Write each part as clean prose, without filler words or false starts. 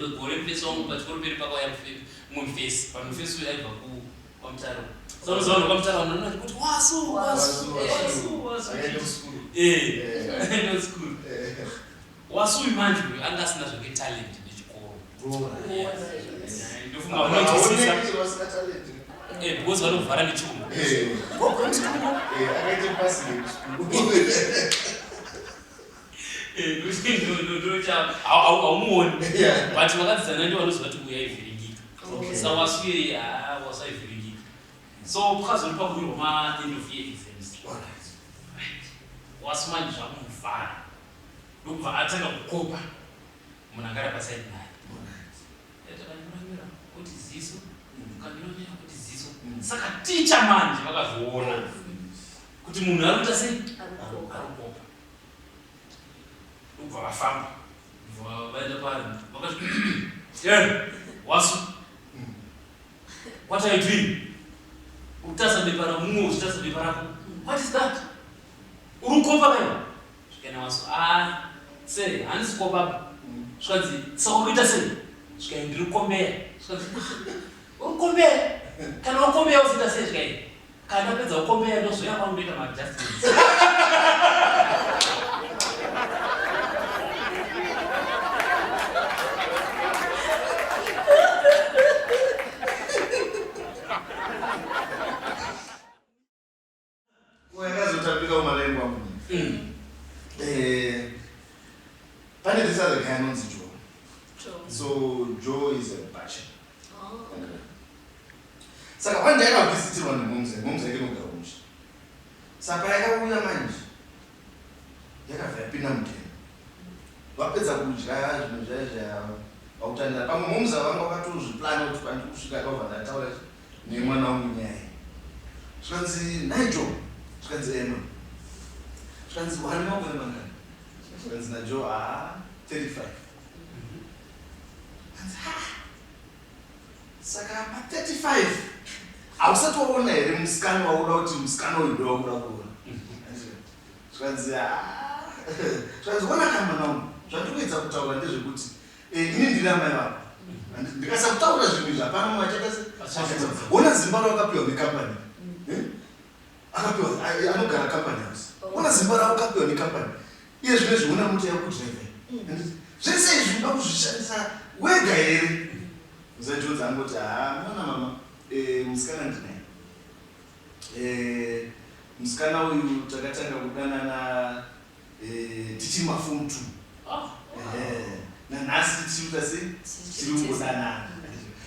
gore face wangu pachikoro peri pakauya muface pamuface uyaibva kwamutaro saka kwamutaro unoona kuti wasu endo school wasu uyu manje uyu anga asina zvoke talent nechikoro ndofunga vanotosisa because vanovhara nechuma haumuoni but vakadzana ndio vanoziva kuti uyu aivhiringika sa wasu iyeye wasu aivhiringika so pakazoripa kurirwa ma-end of year exams wasu manje zvakumuvhara ndokubva atanga kukopa munhu agara pasaidi naye kuti ziso kandinonya kuti ziso saka ticha manje vakazoona kuti munhu arikuita sei arikukopa ndokubva vafamba vaenda pari vakati wasu what are you doing utasa bepa ramumwe uchitasa bepa rako what is that urikukopa kaiwa zvikaenda wasu sei handisi kukopa zvikanzi saka urikuita sei zvikai ndiri kukombeya zvikanzi ukombeya kana ukombeya usiita sei zvikai kana pedza ukombeya ndozoya kwandoita maadjustments Pane this other guy knows Joe. So Joe is a bachelor. Saka one day I visited one Mumse again with Garush. Saka I have a man. Yakapinda mteni. Wapedza kudya zvinozvezva autanda pamwe Mumse vanga vakatozviplan kuti pandi kusvika kwava ndataura nemwana wangu nyaya. Zvikanzi Nigel. Zvikanzi Emma. Zvikanzi wani makore mangani. Zvikanzi naJoe 35. Saka pa 35 ausatoona here musikana wauda kuti musikana uyu ndo wauda kuona. Zvikanzi ona kama nawo zvandikuedza kutaura ndezvekuti ini ndina mai vako ndikasakutaura zvinhu izvi hapana mumwe achakase ona zimba rawakapiwa nekambani akapiwa anogara kambani house ona zimba rawakapiwa nekambani iye zvine zviona muti yakudrive zvese izvi unoda kuzvishandisa wega here zaJoe angoti mwana mama musikana ndinaye musikana uyu takatanga kudanana tichiri maform 2 nanhasi tichiuta sei tiri kungodanana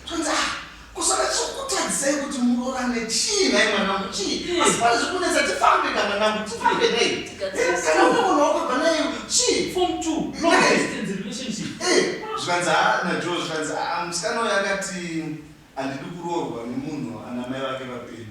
zvanzi kusaka chokutadzisai kuti muroorane chii nai mwanangu chii asi pane zvikunetsa tifambe kana mwanangu tifambe nei kana une munhu wakabva naye chii form 2 long distance relationship zvikanzi naJoe zvikanzi musikana uyu akati handidi kuroorwa nemunhu ana mai vake vapeni